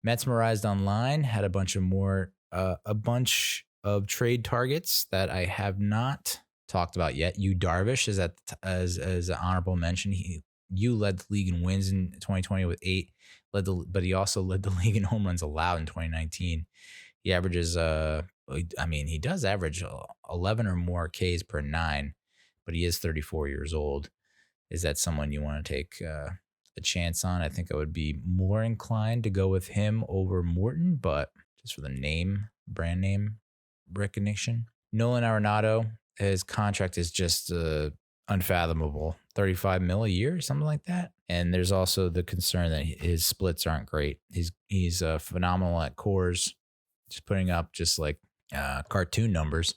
Mesmerized Online had a bunch of trade targets that I have not talked about yet. Darvish is as an honorable mention. You led the league in wins in 2020 with 8, but he also led the league in home runs allowed in 2019. He averages he does average 11 or more Ks per 9, but he is 34 years old. Is that someone you want to take a chance on? I think I would be more inclined to go with him over Morton, but just for the brand name recognition. Nolan Arenado, his contract is just unfathomable. 35 mil a year, something like that. And there's also the concern that his splits aren't great. He's phenomenal at Coors, just putting up just like cartoon numbers,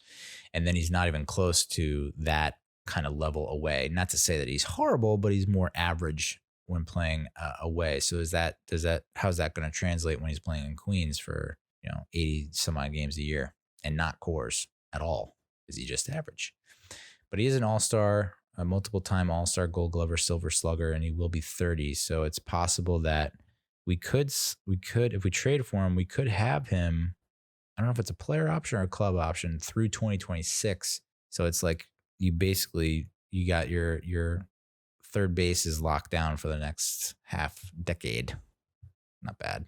and then he's not even close to that kind of level away. Not to say that he's horrible, but he's more average when playing away. So how's that going to translate when he's playing in Queens for 80 some odd games a year and not Coors at all? Is he just average? But he is an all-star, a multiple-time all-star, Gold Glover, Silver Slugger, and he will be 30. So it's possible that we could if we trade for him, we could have him. I don't know if it's a player option or a club option through 2026. So it's like you got your third base is locked down for the next half decade. Not bad.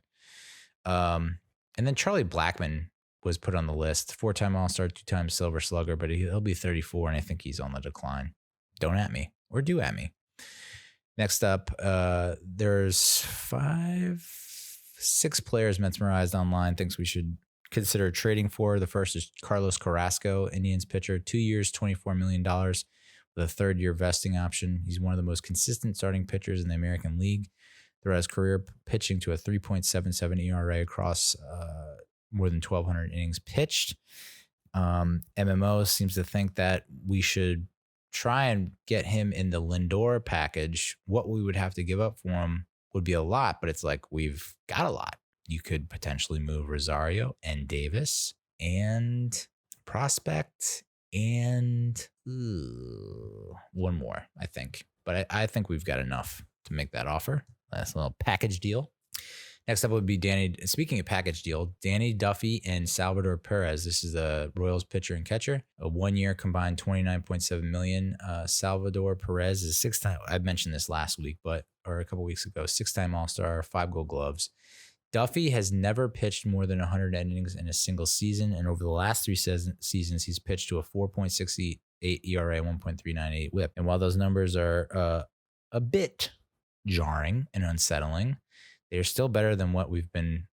And then Charlie Blackmon was put on the list. 4-time All-Star, 2-time Silver Slugger, but he'll be 34, and I think he's on the decline. Don't at me, or do at me. Next up, there's 6 players Mesmerized Online thinks we should consider trading for. The first is Carlos Carrasco, Indians pitcher, 2 years, $24 million with a third-year vesting option. He's one of the most consistent starting pitchers in the American League throughout his career, pitching to a 3.77 ERA across more than 1,200 innings pitched. MMO seems to think that we should try and get him in the Lindor package. What we would have to give up for him would be a lot, but it's like we've got a lot. You could potentially move Rosario and Davis and prospect and one more, I think. But I think we've got enough to make that offer. That's a little package deal. Next up would be Danny. Speaking of package deal, Danny Duffy and Salvador Perez. This is the Royals pitcher and catcher. A 1-year combined $29.7 million. Salvador Perez is 6-time. I mentioned this last week, or a couple weeks ago. 6-time All-Star, 5 Gold Gloves. Duffy has never pitched more than 100 innings in a single season, and over the last 3 seasons, he's pitched to a 4.68 ERA, 1.398 WHIP. And while those numbers are a bit jarring and unsettling, they're still better than what we've been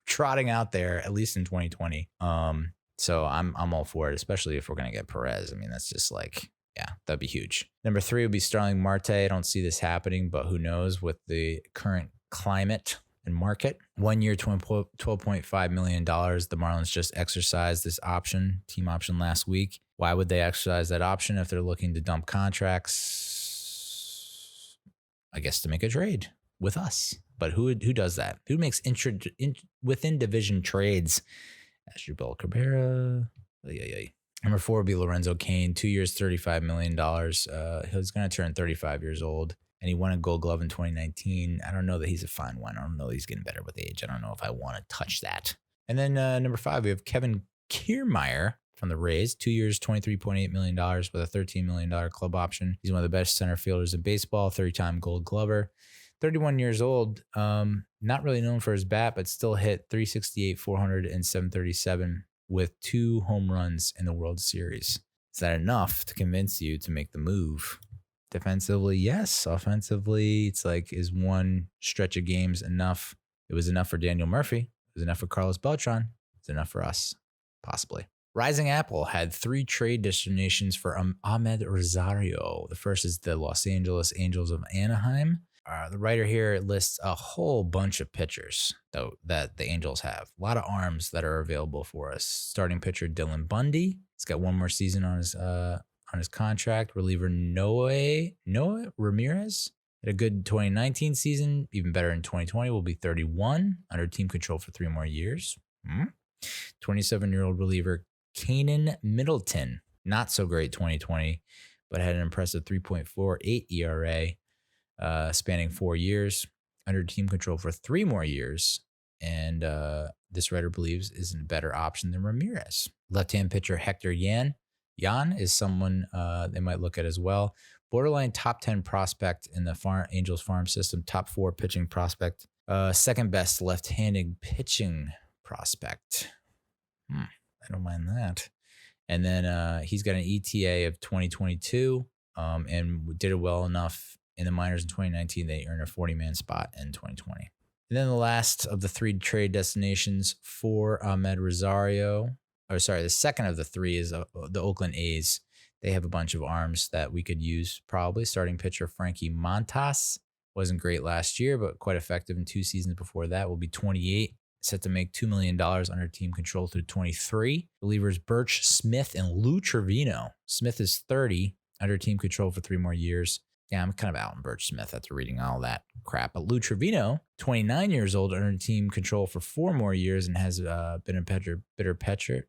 trotting out there, at least in 2020. So I'm all for it, especially if we're going to get Perez. I mean, that's just like, yeah, that'd be huge. Number 3 would be Starling Marte. I don't see this happening, but who knows with the current climate and market. 1 year, $12.5 million. The Marlins just exercised this team option last week. Why would they exercise that option if they're looking to dump contracts? I guess to make a trade with us. But who does that? Who makes within division trades? Asdrubal Cabrera. Number 4 would be Lorenzo Kane. 2 years, $35 million. He's going to turn 35 years old. And he won a Gold Glove in 2019. I don't know that he's a fine one. I don't know that he's getting better with age. I don't know if I want to touch that. And then number 5, we have Kevin Kiermeier from the Rays. 2 years, $23.8 million with a $13 million club option. He's one of the best center fielders in baseball, 30-time Gold Glover. 31 years old, not really known for his bat, but still hit 368, 400, and 737 with 2 home runs in the World Series. Is that enough to convince you to make the move? Defensively, yes. Offensively, it's like, is one stretch of games enough? It was enough for Daniel Murphy. It was enough for Carlos Beltran. It's enough for us, possibly. Rising Apple had 3 trade destinations for Amed Rosario. The first is the Los Angeles Angels of Anaheim. The writer here lists a whole bunch of pitchers that the Angels have. A lot of arms that are available for us. Starting pitcher Dylan Bundy. He's got 1 more season on his contract. Reliever Noah Ramirez had a good 2019 season. Even better in 2020. Will be 31 under team control for 3 more years. 27-year-old reliever Kanan Middleton. Not so great 2020, but had an impressive 3.48 ERA. Spanning 4 years under team control for 3 more years. and this writer believes is a better option than Ramirez. Left-hand pitcher Hector Yan is someone they might look at as well. Borderline top 10 prospect in the Angels farm system, top 4 pitching prospect, second best left-handed pitching prospect. I don't mind that. And then he's got an ETA of 2022 and did it well enough in the minors in 2019. They earned a 40-man spot in 2020. And then the last of the 3 trade destinations for Amed Rosario, the second of the 3 is the Oakland A's. They have a bunch of arms that we could use probably. Starting pitcher Frankie Montas wasn't great last year, but quite effective in 2 seasons before that. Will be 28, set to make $2 million under team control through 23. Relievers Birch, Smith, and Lou Trevino. Smith is 30, under team control for 3 more years. Yeah, I'm kind of out on Birch Smith after reading all that crap. But Lou Trevino, 29 years old, under team control for 4 more years and has been a bitter pitcher.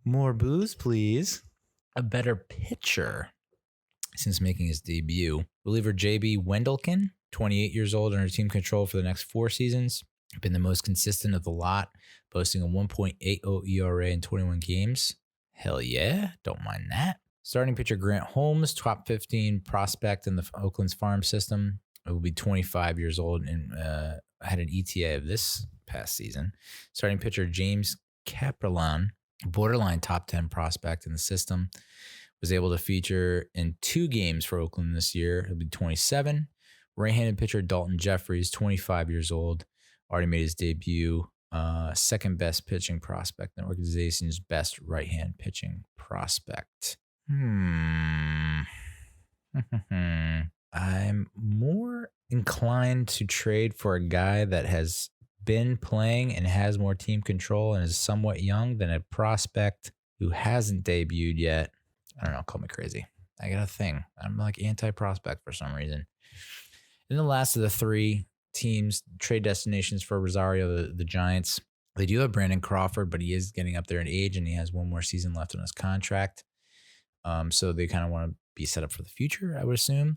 More booze, please. A better pitcher since making his debut. Reliever JB Wendelken, 28 years old, under team control for the next 4 seasons. Been the most consistent of the lot, posting a 1.80 ERA in 21 games. Hell yeah, don't mind that. Starting pitcher Grant Holmes, top 15 prospect in the Oakland's farm system. It will be 25 years old and had an ETA of this past season. Starting pitcher James Kaprielian, borderline top 10 prospect in the system, was able to feature in 2 games for Oakland this year. He'll be 27. Right-handed pitcher Dalton Jeffries, 25 years old, already made his debut. Second best pitching prospect, the organization's best right-hand pitching prospect. I'm more inclined to trade for a guy that has been playing and has more team control and is somewhat young than a prospect who hasn't debuted yet. I don't know, call me crazy. I got a thing. I'm like anti-prospect for some reason. And the last of the 3 teams, trade destinations for Rosario, the Giants. They do have Brandon Crawford, but he is getting up there in age and he has 1 more season left on his contract. So they kind of want to be set up for the future, I would assume.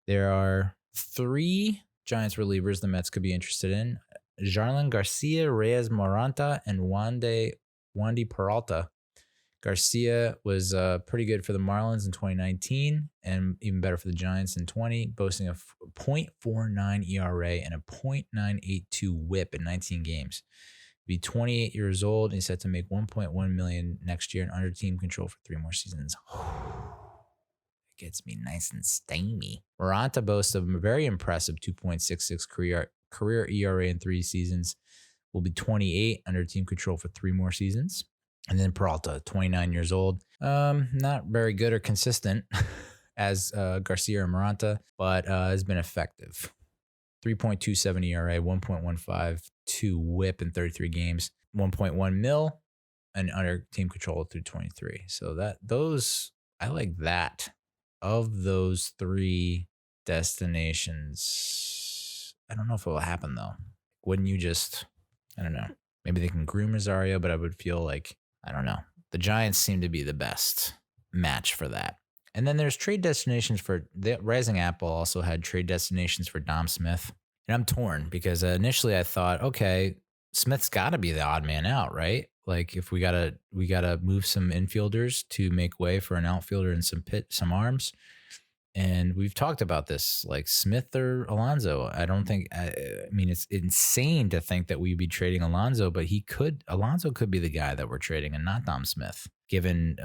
There are 3 Giants relievers the Mets could be interested in. Jarlin Garcia, Reyes Moranta, and Wandy Peralta. Garcia was pretty good for the Marlins in 2019 and even better for the Giants in 20, boasting a .49 ERA and a .982 whip in 19 games. Be 28 years old and he's set to make $1.1 million next year and under team control for 3 more seasons. It gets me nice and steamy. Moranta boasts a very impressive 2.66 career ERA in 3 seasons. Will be 28 under team control for 3 more seasons. And then Peralta, 29 years old. Not very good or consistent as Garcia or Moranta, but has been effective. 3.27 ERA, 1.152 whip in 33 games, 1.1 mil, and under team control through 23. So I like that. Of those 3 destinations, I don't know if it will happen though. Wouldn't you just, I don't know. Maybe they can groom Rosario, but I would feel like, I don't know. The Giants seem to be the best match for that. And then there's trade destinations for the Rising Apple also had trade destinations for Dom Smith. And I'm torn because initially I thought, okay, Smith's got to be the odd man out, right? Like if we gotta move some infielders to make way for an outfielder and some arms. And we've talked about this, like Smith or Alonso. I mean, it's insane to think that we'd be trading Alonso, but Alonso could be the guy that we're trading and not Dom Smith, given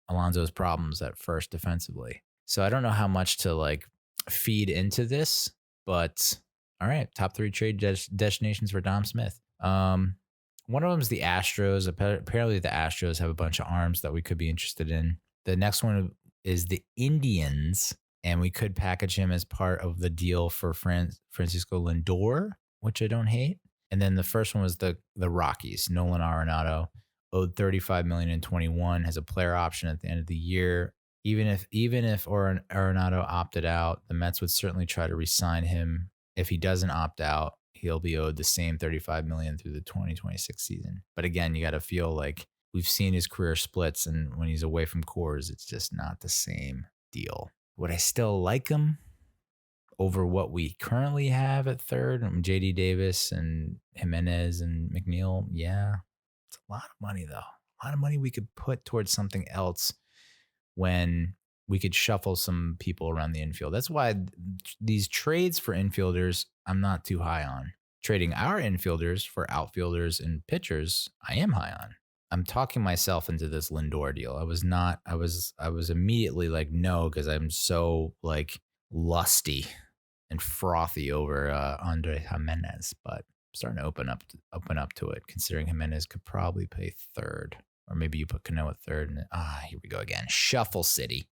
Alonso's problems at first defensively. So I don't know how much to like feed into this, but all right, top 3 trade destinations for Dom Smith. One of them is the Astros. Apparently the Astros have a bunch of arms that we could be interested in. The next one is the Indians, and we could package him as part of the deal for Francisco Lindor, which I don't hate. And then the first one was the Rockies. Nolan Arenado owed $35 million in 21, has a player option at the end of the year. Even if Arenado opted out, the Mets would certainly try to re-sign him. If he doesn't opt out, he'll be owed the same $35 million through the 2026 season. But again, you got to feel like we've seen his career splits, and when he's away from Coors, it's just not the same deal. Would I still like him? over what we currently have at third, JD Davis and Jimenez and McNeil. Yeah, it's a lot of money, though. A lot of money we could put towards something else when we could shuffle some people around the infield. That's why these trades for infielders, I'm not too high on. Trading our infielders for outfielders and pitchers, I am high on. I'm talking myself into this Lindor deal. I was immediately like, no, because I'm so like lusty and frothy over Andre Jimenez, but I'm starting to open up to it, considering Jimenez could probably play third. Or maybe you put Cano at third. And here we go again. Shuffle City.